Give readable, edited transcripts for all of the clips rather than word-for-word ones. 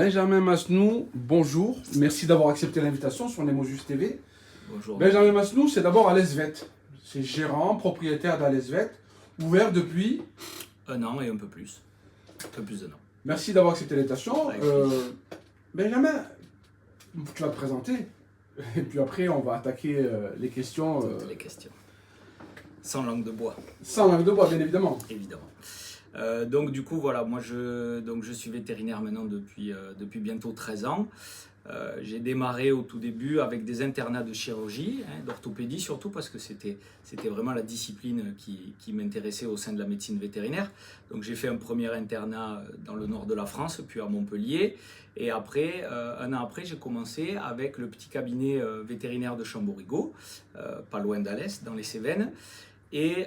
Benjamin Masnou, bonjour. Merci d'avoir accepté l'invitation sur Nemojus TV. Bonjour. Benjamin Masnou, c'est d'abord à l'Esvet. C'est gérant, propriétaire d'Alesvet, ouvert depuis un an et un peu plus. Un peu plus d'un an. Merci d'avoir accepté l'invitation. Benjamin, tu vas te présenter. Et puis après, on va attaquer les questions. Les questions. Sans langue de bois. Sans langue de bois, bien évidemment. Évidemment. Donc du coup, voilà, moi je suis vétérinaire maintenant depuis bientôt 13 ans. J'ai démarré au tout début avec des internats de chirurgie, d'orthopédie surtout, parce que c'était vraiment la discipline qui m'intéressait au sein de la médecine vétérinaire. Donc j'ai fait un premier internat dans le nord de la France, puis à Montpellier. Et après, un an après, j'ai commencé avec le petit cabinet vétérinaire de Chamborigot, pas loin d'Alès, dans les Cévennes. Et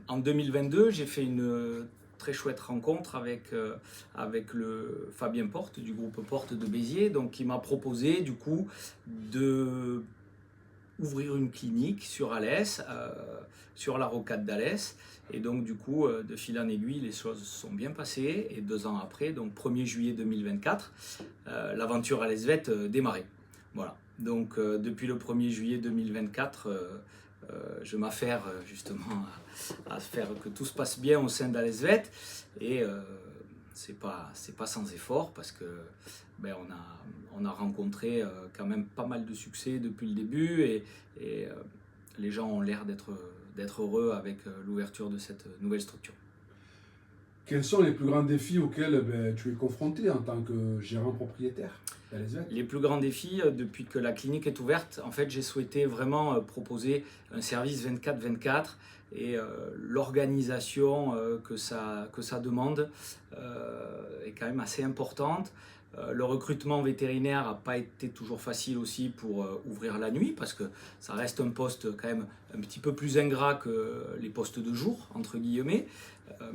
en 2022, j'ai fait une très chouette rencontre avec le Fabien Porte du groupe Porte de Béziers, donc qui m'a proposé du coup de ouvrir une clinique sur Alès, sur la rocade d'Alès. Et donc du coup, de fil en aiguille, les choses se sont bien passées. Et 2 ans après, donc 1er juillet 2024, l'aventure Alesvet démarrait. Voilà. Donc depuis le 1er juillet 2024, je m'affaire justement à faire que tout se passe bien au sein d'Alesvet. Et c'est pas sans effort, parce que on a rencontré quand même pas mal de succès depuis le début, et les gens ont l'air d'être heureux avec l'ouverture de cette nouvelle structure. Quels sont les plus grands défis auxquels tu es confronté en tant que gérant propriétaire d'Alesvet? Les plus grands défis, depuis que la clinique est ouverte, en fait, j'ai souhaité vraiment proposer un service 24/24, et l'organisation que ça demande est quand même assez importante. Le recrutement vétérinaire n'a pas été toujours facile aussi pour ouvrir la nuit, parce que ça reste un poste quand même un petit peu plus ingrat que les postes de jour, entre guillemets.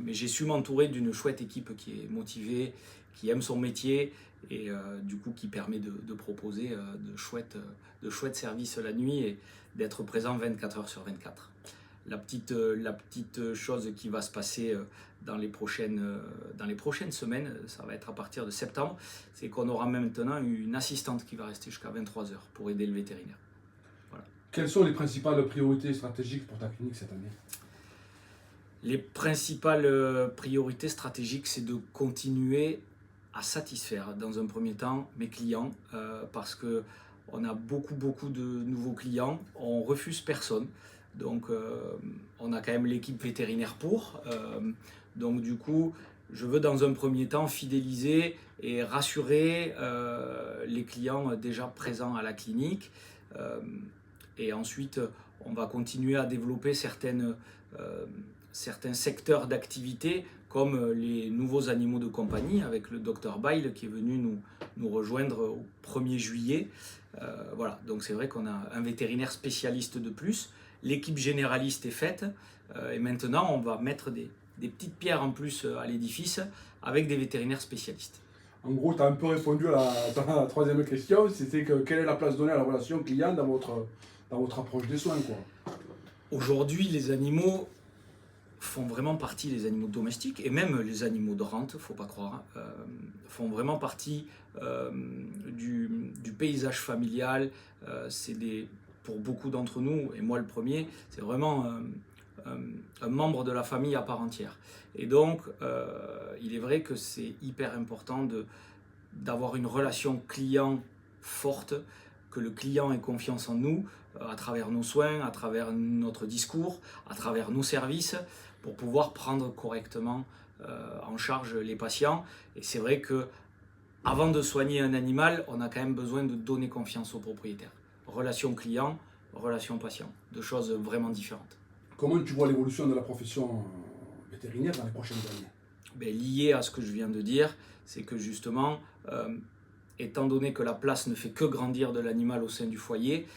Mais j'ai su m'entourer d'une chouette équipe qui est motivée, qui aime son métier, et du coup qui permet de proposer de chouettes services la nuit et d'être présent 24 heures sur 24. La petite chose qui va se passer dans les prochaines semaines, ça va être à partir de septembre, c'est qu'on aura maintenant une assistante qui va rester jusqu'à 23 heures pour aider le vétérinaire. Voilà. Quelles sont les principales priorités stratégiques pour ta clinique cette année? Les principales priorités stratégiques, c'est de continuer à satisfaire dans un premier temps mes clients, parce que on a beaucoup de nouveaux clients, on refuse personne. Donc on a quand même l'équipe vétérinaire pour. Donc du coup, je veux dans un premier temps fidéliser et rassurer les clients déjà présents à la clinique. Et ensuite, on va continuer à développer certains secteurs d'activité, comme les nouveaux animaux de compagnie, avec le Dr Bail qui est venu nous rejoindre au 1er juillet. Voilà, donc c'est vrai qu'on a un vétérinaire spécialiste de plus. L'équipe généraliste est faite, et maintenant on va mettre des petites pierres en plus à l'édifice avec des vétérinaires spécialistes. En gros, tu as un peu répondu à la troisième question, c'était quelle est la place donnée à la relation client dans votre approche des soins, quoi. Aujourd'hui, les animaux font vraiment partie, les animaux domestiques, et même les animaux de rente, faut pas croire, font vraiment partie du paysage familial. Pour beaucoup d'entre nous, et moi le premier, c'est vraiment un membre de la famille à part entière. Et donc, il est vrai que c'est hyper important d'avoir une relation client forte, que le client ait confiance en nous, à travers nos soins, à travers notre discours, à travers nos services, pour pouvoir prendre correctement en charge les patients. Et c'est vrai que avant de soigner un animal, on a quand même besoin de donner confiance au propriétaire. Relation client, relation patient, deux choses vraiment différentes. Comment tu vois l'évolution de la profession vétérinaire dans les prochaines années? Lié à ce que je viens de dire, c'est que justement, étant donné que la place ne fait que grandir de l'animal au sein du foyer,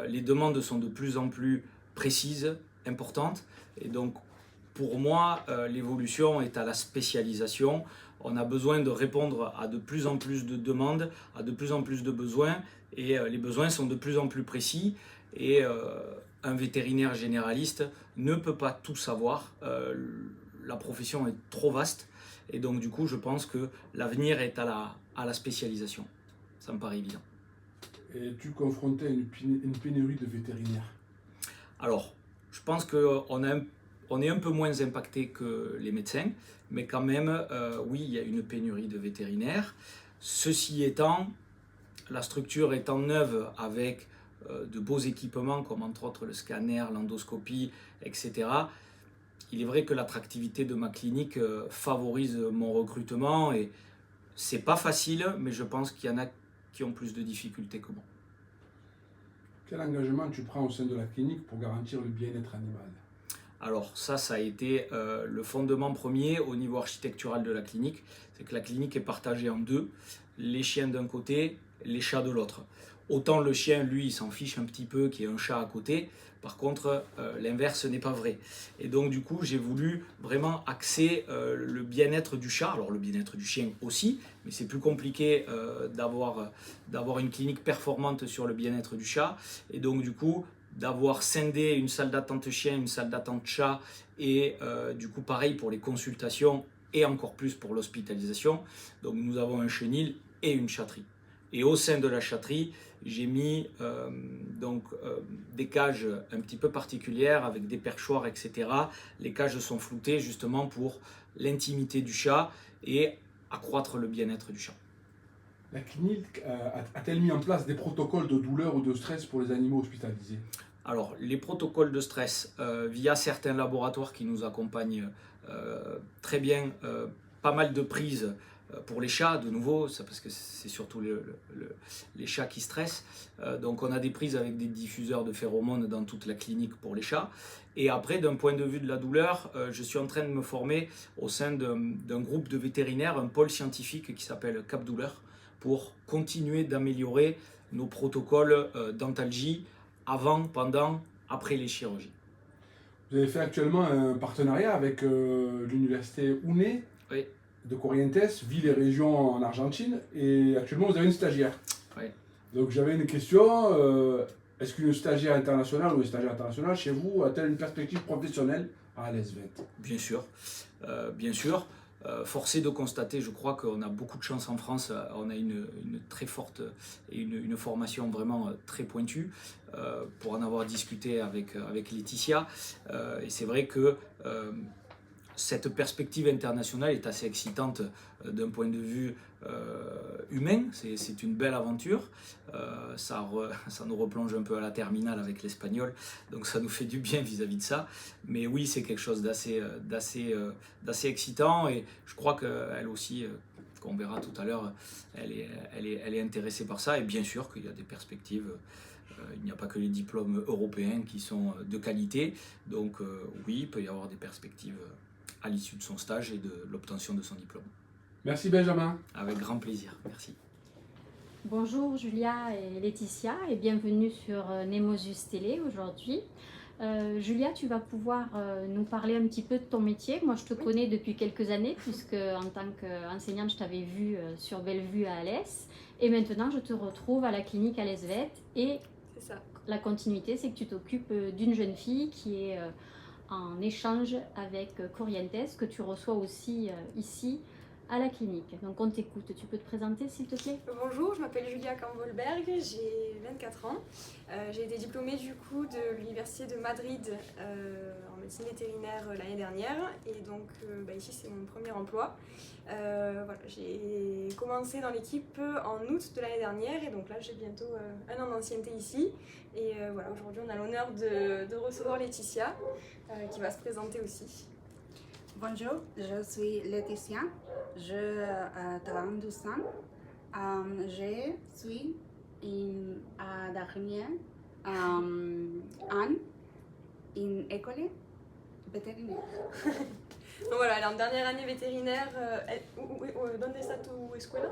les demandes sont de plus en plus précises, importantes, et donc pour moi, l'évolution est à la spécialisation. On a besoin de répondre à de plus en plus de demandes, à de plus en plus de besoins, et les besoins sont de plus en plus précis, et un vétérinaire généraliste ne peut pas tout savoir. La profession est trop vaste, et donc du coup je pense que l'avenir est à à la spécialisation. Ça me paraît évident. Et tu confrontais une pénurie de vétérinaires? Alors, je pense qu'on est un peu moins impacté que les médecins, mais quand même, oui, il y a une pénurie de vétérinaires. Ceci étant, la structure étant neuve avec de beaux équipements comme entre autres le scanner, l'endoscopie, etc. Il est vrai que l'attractivité de ma clinique favorise mon recrutement et c'est pas facile, mais je pense qu'il y en a qui ont plus de difficultés que moi. Quel engagement tu prends au sein de la clinique pour garantir le bien-être animal? Alors ça a été le fondement premier au niveau architectural de la clinique. C'est que la clinique est partagée en deux, les chiens d'un côté, les chats de l'autre. Autant le chien, lui, il s'en fiche un petit peu qu'il y ait un chat à côté. Par contre, l'inverse n'est pas vrai. Et donc du coup, j'ai voulu vraiment axer le bien-être du chat. Alors le bien-être du chien aussi, mais c'est plus compliqué d'avoir une clinique performante sur le bien-être du chat. Et donc du coup, d'avoir scindé une salle d'attente chien, une salle d'attente chat, et du coup pareil pour les consultations et encore plus pour l'hospitalisation. Donc nous avons un chenil et une chatterie. Et au sein de la chatterie, j'ai mis des cages un petit peu particulières avec des perchoirs, etc. Les cages sont floutées justement pour l'intimité du chat et accroître le bien-être du chat. La clinique a-t-elle mis en place des protocoles de douleur ou de stress pour les animaux hospitalisés? Alors, les protocoles de stress, via certains laboratoires qui nous accompagnent très bien, pas mal de prises pour les chats, de nouveau, ça, parce que c'est surtout les chats qui stressent. Donc, on a des prises avec des diffuseurs de phéromones dans toute la clinique pour les chats. Et après, d'un point de vue de la douleur, je suis en train de me former au sein d'un groupe de vétérinaires, un pôle scientifique qui s'appelle Cap Douleur, pour continuer d'améliorer nos protocoles d'antalgie avant, pendant, après les chirurgies. Vous avez fait actuellement un partenariat avec l'université UNE Oui. de Corrientes, ville et région en Argentine, et actuellement vous avez une stagiaire. Oui. Donc j'avais une question, est-ce qu'une stagiaire internationale ou une stagiaire internationale chez vous a-t-elle une perspective professionnelle à l'ESVET? Bien sûr, bien sûr. Force est de constater, je crois qu'on a beaucoup de chance en France, on a une très forte et une formation vraiment très pointue, pour en avoir discuté avec Laetitia. Et c'est vrai que cette perspective internationale est assez excitante d'un point de vue humain, c'est une belle aventure, ça nous replonge un peu à la terminale avec l'espagnol, donc ça nous fait du bien vis-à-vis de ça, mais oui, c'est quelque chose d'assez excitant, et je crois qu'elle aussi, qu'on verra tout à l'heure, elle est intéressée par ça, et bien sûr qu'il y a des perspectives. Il n'y a pas que les diplômes européens qui sont de qualité, donc oui, il peut y avoir des perspectives à l'issue de son stage et de l'obtention de son diplôme. Merci Benjamin. Avec grand plaisir, merci. Bonjour Julia et Laetitia et bienvenue sur Nemosus Télé aujourd'hui. Julia, tu vas pouvoir nous parler un petit peu de ton métier. Moi, je te connais depuis quelques années puisque en tant qu'enseignante, je t'avais vu sur Bellevue à Alès. Et maintenant, je te retrouve à la clinique à l'ESVET. Et la continuité, c'est que tu t'occupes d'une jeune fille qui est en échange avec Corrientes, que tu reçois aussi ici à la clinique. Donc on t'écoute, tu peux te présenter s'il te plaît? Bonjour, je m'appelle Julia Camvolberg, j'ai 24 ans. J'ai été diplômée du coup de l'université de Madrid en médecine vétérinaire l'année dernière et donc ici c'est mon premier emploi. Voilà, j'ai commencé dans l'équipe en août de l'année dernière et donc là j'ai bientôt un an d'ancienneté ici et voilà, aujourd'hui on a l'honneur de recevoir Laetitia qui va se présenter aussi. Bonjour, je suis Laetitia, j'ai 32 ans. Je suis en dernière année en école vétérinaire. Donc voilà, elle est en dernière année vétérinaire. ¿Dónde está tu escuela?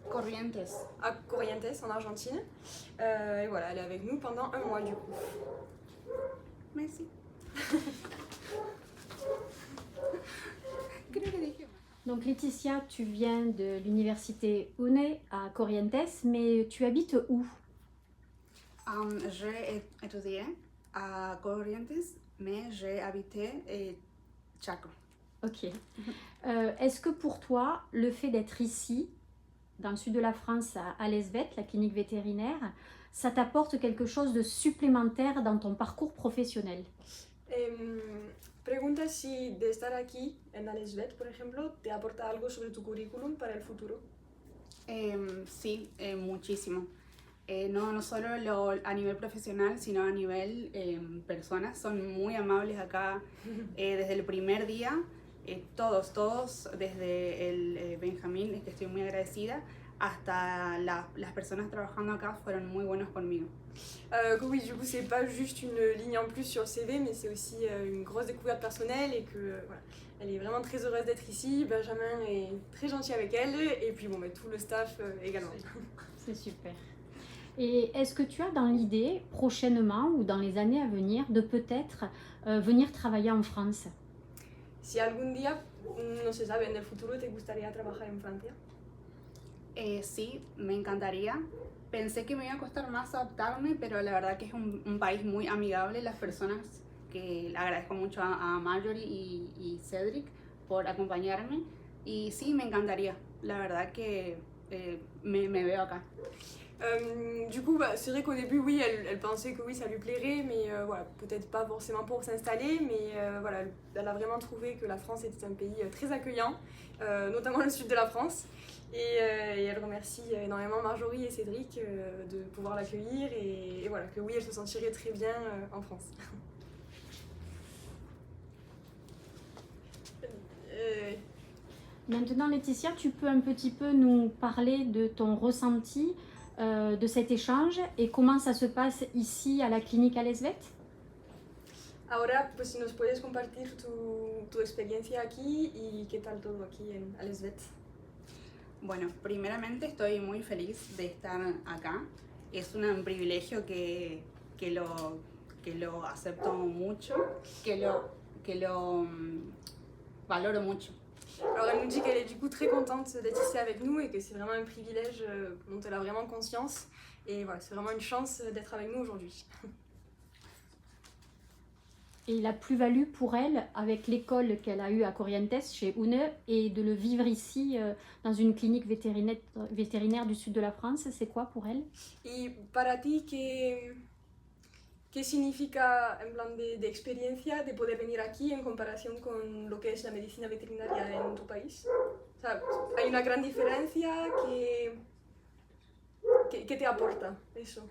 Corrientes. À Corrientes, en Argentine. Et voilà, elle est avec nous pendant un mois du coup. Merci. Donc Laetitia, tu viens de l'université UNE à Corrientes, mais tu habites où? J'ai étudié à Corrientes, mais j'ai habité à Chaco. Ok. Est-ce que pour toi, le fait d'être ici dans le sud de la France, à l'ESVET, la clinique vétérinaire, ça t'apporte quelque chose de supplémentaire dans ton parcours professionnel? Pregunta si de estar aquí en Alesvet, por ejemplo, te aporta algo sobre tu currículum para el futuro. Sí, muchísimo. No solo a nivel profesional, sino a nivel personas. Son muy amables acá desde el primer día. Todos, desde el Benjamín, que estoy muy agradecida, hasta las personas trabajando acá fueron muy buenos conmigo. Oui, du coup, c'est pas juste une ligne en plus sur le CV, mais c'est aussi une grosse découverte personnelle et que voilà, elle est vraiment très heureuse d'être ici. Benjamin est très gentil avec elle et puis bon, tout le staff également. C'est super. Et est-ce que tu as dans l'idée, prochainement ou dans les années à venir, de peut-être venir travailler en France? Si algún día, no se sabe, en el futuro te gustaría trabajar en Francia. Sí, me encantaría. Pensé que me iba a costar más adaptarme, pero la verdad que es un país muy amigable. Las personas, que le agradezco mucho a Marjorie y Cédric por acompañarme. Y sí, me encantaría. La verdad que me veo acá. Du coup, c'est vrai qu'au début, oui, elle pensait que oui, ça lui plairait, mais voilà, peut-être pas forcément pour s'installer, mais voilà, elle a vraiment trouvé que la France était un pays très accueillant, notamment le sud de la France. Et elle remercie énormément Marjorie et Cédric de pouvoir l'accueillir et voilà, que oui, elle se sentirait très bien en France. Maintenant, Laetitia, tu peux un petit peu nous parler de ton ressenti de cet échange et comment ça se passe ici à la clinique Alesvet? Ahora, pues si nos puedes compartir tu experiencia aquí y qué tal todo aquí en Alesvet. Bueno, primeramente estoy muy feliz de estar acá. Es un privilegio que lo acepto mucho, que lo valoro mucho. Alors elle nous dit qu'elle est du coup très contente d'être ici avec nous et que c'est vraiment un privilège dont elle a vraiment conscience. Et voilà, c'est vraiment une chance d'être avec nous aujourd'hui. Et la plus-value pour elle, avec l'école qu'elle a eue à Corrientes, chez UNE, et de le vivre ici, dans une clinique vétérinaire du sud de la France, c'est quoi pour elle? Y para ti, ¿qué significa en plan de experiencia de poder venir aquí en comparación con lo que es la medicina veterinaria en tu país? O sea, ¿hay una gran diferencia? ¿Qué te aporta eso?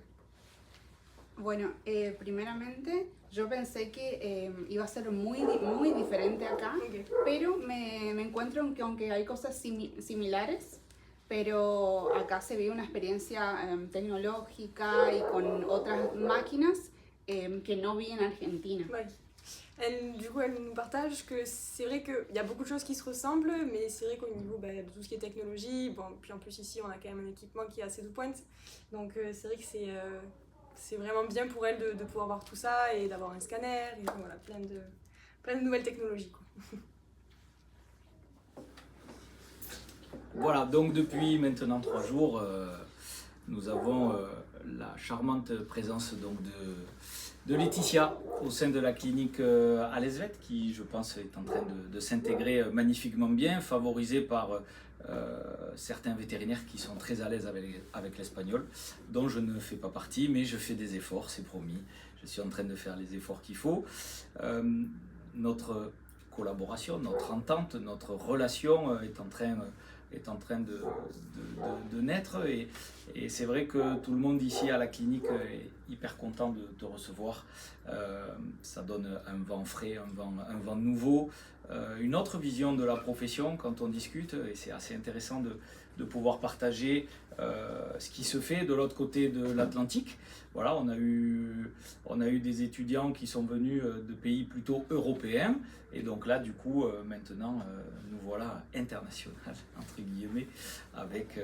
Bueno, primeramente yo pensé que iba a ser muy diferente acá, Okay. pero me encuentro que aunque hay cosas similares, pero acá se vive una experiencia tecnológica y con otras máquinas que no vi en Argentina. Ouais. Du coup, elle nous partage que c'est vrai qu'il y a beaucoup de choses qui se ressemblent, mais c'est vrai qu'au niveau de tout ce qui est technologie, bon, puis en plus ici on a quand même un équipement qui est assez de pointe, donc c'est vrai que c'est vraiment bien pour elle de pouvoir voir tout ça et d'avoir un scanner, et voilà, plein de nouvelles technologies, quoi. Voilà, donc depuis maintenant 3 jours, nous avons la charmante présence donc de Laetitia au sein de la clinique Alesvet, qui je pense est en train de s'intégrer magnifiquement bien, favorisée par certains vétérinaires qui sont très à l'aise avec l'espagnol, dont je ne fais pas partie, mais je fais des efforts, c'est promis. Je suis en train de faire les efforts qu'il faut. Notre collaboration, notre entente, notre relation est en train de naître et c'est vrai que tout le monde ici à la clinique est hyper content de te recevoir. Ça donne un vent frais, un vent nouveau, une autre vision de la profession quand on discute et c'est assez intéressant de pouvoir partager ce qui se fait de l'autre côté de l'Atlantique. Voilà, on a eu des étudiants qui sont venus de pays plutôt européens et donc là du coup maintenant nous voilà international entre guillemets avec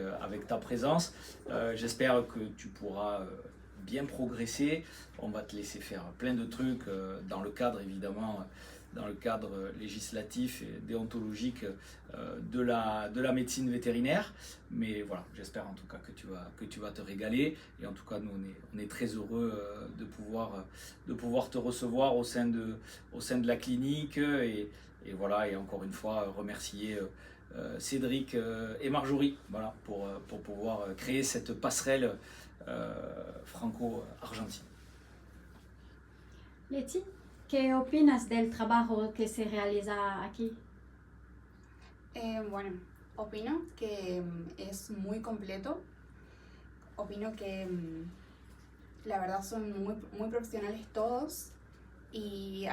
ta présence. J'espère que tu pourras bien progresser. On va te laisser faire plein de trucs dans le cadre évidemment dans le cadre législatif et déontologique de la médecine vétérinaire. Mais voilà, j'espère en tout cas que tu vas te régaler. Et en tout cas, nous, on est très heureux de pouvoir te recevoir au sein de la clinique. Et voilà, et encore une fois, remercier Cédric et Marjorie, voilà, pour pouvoir créer cette passerelle franco-argentine. Leti, ¿qué opinas del trabajo que se realiza aquí? Bueno, opino que es muy completo. Opino que la verdad son muy profesionales todos y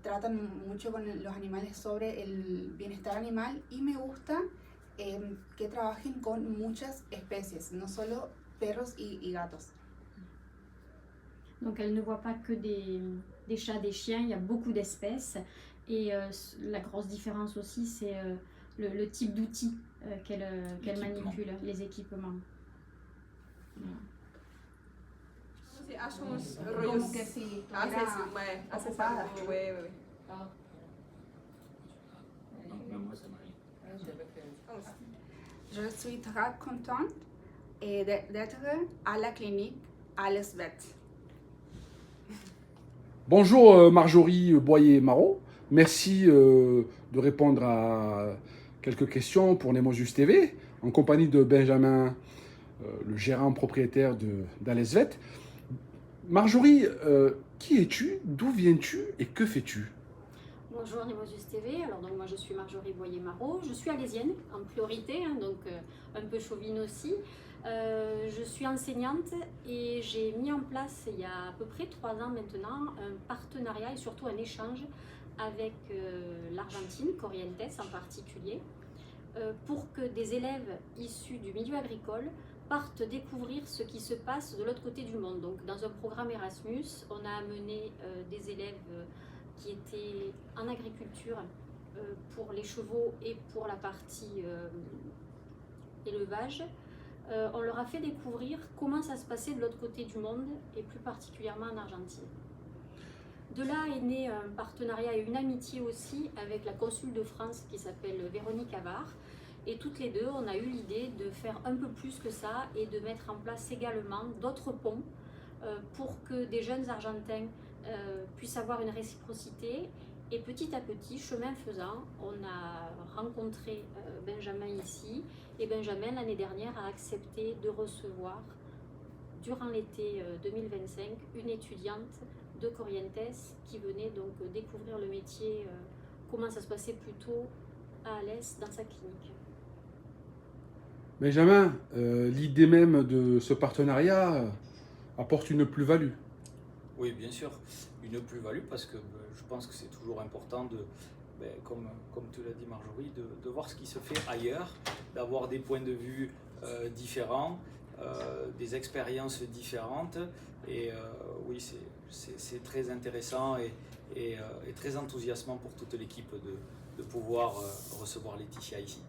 tratan mucho con los animales sobre el bienestar animal y me gusta que trabajen con muchas especies, no solo perros y gatos. Donc elle ne voit pas que des chats, des chiens, il y a beaucoup d'espèces. Et la grosse différence aussi, c'est le type d'outils qu'elle manipule, les équipements. Voilà. Sí, hace unos Como rollos. que si Hace estuviera eso, ouais, hace ocupada. ça. Ouais, ouais, ouais. Je suis très contente d'être à la clinique à l'Esvet. Bonjour Marjorie Boyer-Marot, merci de répondre à quelques questions pour Nemosus TV, en compagnie de Benjamin, le gérant propriétaire d'Alesvet. Marjorie, qui es-tu, d'où viens-tu et que fais-tu? Bonjour Nemosus TV, alors donc moi je suis Marjorie Boyer-Marot, je suis alésienne en priorité, hein, donc un peu chauvine aussi. Je suis enseignante et j'ai mis en place il y a à peu près 3 ans maintenant un partenariat et surtout un échange avec l'Argentine, Corrientes en particulier, pour que des élèves issus du milieu agricole partent découvrir ce qui se passe de l'autre côté du monde. Donc dans un programme Erasmus, on a amené des élèves qui étaient en agriculture pour les chevaux et pour la partie élevage. On leur a fait découvrir comment ça se passait de l'autre côté du monde et plus particulièrement en Argentine. De là est né un partenariat et une amitié aussi avec la consul de France qui s'appelle Véronique Avard. Et toutes les deux, on a eu l'idée de faire un peu plus que ça et de mettre en place également d'autres ponts pour que des jeunes Argentins puissent avoir une réciprocité. Et petit à petit, chemin faisant, on a rencontré Benjamin ici. Et Benjamin, l'année dernière, a accepté de recevoir, durant l'été 2025, une étudiante de Corrientes qui venait donc découvrir le métier, comment ça se passait plutôt à Alès dans sa clinique. Benjamin, l'idée même de ce partenariat apporte une plus-value. Oui, bien sûr, une plus-value parce que je pense que c'est toujours important de, comme tu l'as dit Marjorie, de voir ce qui se fait ailleurs, d'avoir des points de vue différents, des expériences différentes. Et oui, c'est très intéressant et très enthousiasmant pour toute l'équipe de pouvoir recevoir Laetitia ici.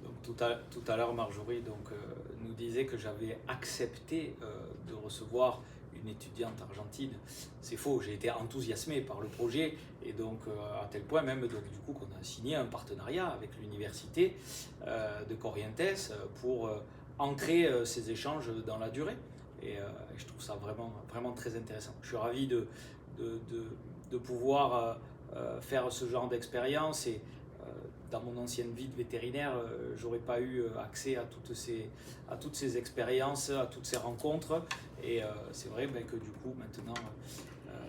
Donc, tout à l'heure, Marjorie nous disait que j'avais accepté de recevoir une étudiante argentine. C'est faux, j'ai été enthousiasmé par le projet et donc à tel point même du coup qu'on a signé un partenariat avec l'université de Corrientes pour ancrer ces échanges dans la durée. Et je trouve ça vraiment très intéressant. Je suis ravi de pouvoir faire ce genre d'expérience et dans mon ancienne vie de vétérinaire, j'aurais pas eu accès à toutes ces expériences, à toutes ces rencontres. Et c'est vrai que du coup, maintenant,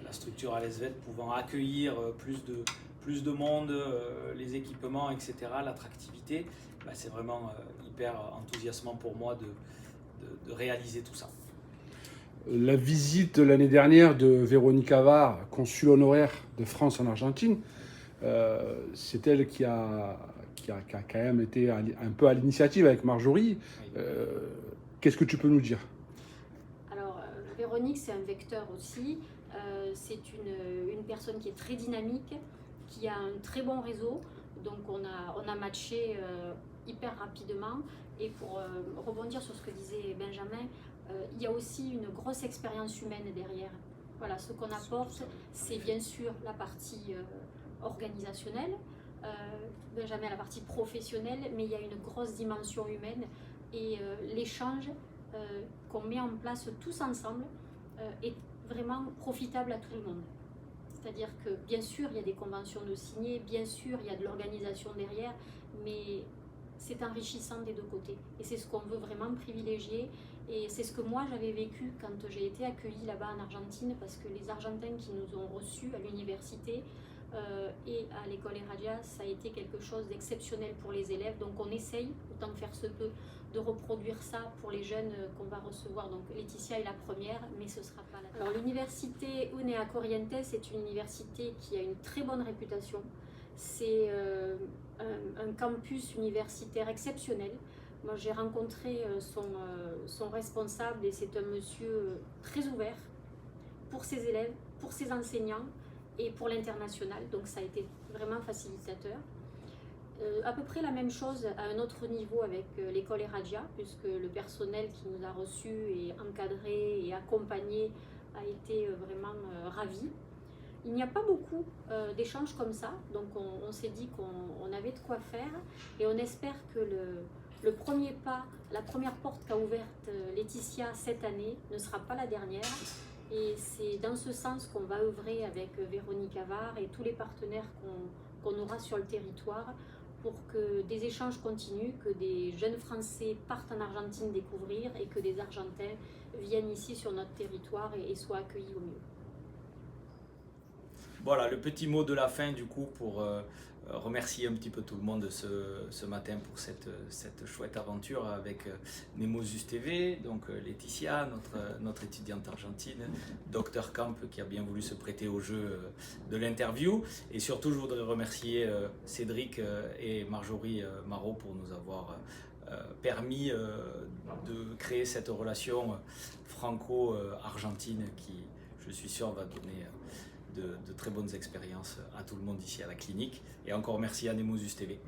la structure Alesvet pouvant accueillir plus de monde, les équipements, etc., l'attractivité, c'est vraiment hyper enthousiasmant pour moi de réaliser tout ça. La visite l'année dernière de Véronique Avard, consul honoraire de France en Argentine, c'est elle qui a quand même été un peu à l'initiative avec Marjorie. Qu'est-ce que tu peux nous dire? Alors, Véronique, c'est un vecteur aussi. C'est une personne qui est très dynamique, qui a un très bon réseau. Donc, on a matché hyper rapidement. Et pour rebondir sur ce que disait Benjamin, il y a aussi une grosse expérience humaine derrière. Voilà, ce qu'on apporte, c'est bien sûr la partie organisationnelle, Benjamin la partie professionnelle, mais il y a une grosse dimension humaine et l'échange qu'on met en place tous ensemble est vraiment profitable à tout le monde. C'est-à-dire que bien sûr il y a des conventions de signer, bien sûr il y a de l'organisation derrière, mais c'est enrichissant des deux côtés. Et c'est ce qu'on veut vraiment privilégier. Et c'est ce que moi j'avais vécu quand j'ai été accueillie là-bas en Argentine, parce que les Argentins qui nous ont reçus à l'université et à l'école Eradia, ça a été quelque chose d'exceptionnel pour les élèves. Donc on essaye, autant que faire se peut, de reproduire ça pour les jeunes qu'on va recevoir. Donc Laetitia est la première, mais ce ne sera pas la dernière. Alors l'université UNEA Corrientes, c'est une université qui a une très bonne réputation. C'est un campus universitaire exceptionnel. Moi j'ai rencontré son responsable et c'est un monsieur très ouvert pour ses élèves, pour ses enseignants et pour l'international. Donc ça a été vraiment facilitateur. À peu près la même chose à un autre niveau avec l'école Eradia, puisque le personnel qui nous a reçus et encadré et accompagné a été vraiment ravi. Il n'y a pas beaucoup d'échanges comme ça, donc on s'est dit qu'on avait de quoi faire et on espère que le premier pas, la première porte qu'a ouverte Laetitia cette année ne sera pas la dernière. Et c'est dans ce sens qu'on va œuvrer avec Véronique Avard et tous les partenaires qu'on aura sur le territoire pour que des échanges continuent, que des jeunes Français partent en Argentine découvrir et que des Argentins viennent ici sur notre territoire et soient accueillis au mieux. Voilà, le petit mot de la fin du coup pour remercier un petit peu tout le monde ce matin pour cette chouette aventure avec Nemosus TV, donc Laetitia, notre étudiante argentine, Dr Camp qui a bien voulu se prêter au jeu de l'interview, et surtout je voudrais remercier Cédric et Marjorie Marot pour nous avoir permis de créer cette relation franco-argentine qui, je suis sûr, va donner de très bonnes expériences à tout le monde ici à la clinique. Et encore merci à Nemosus TV.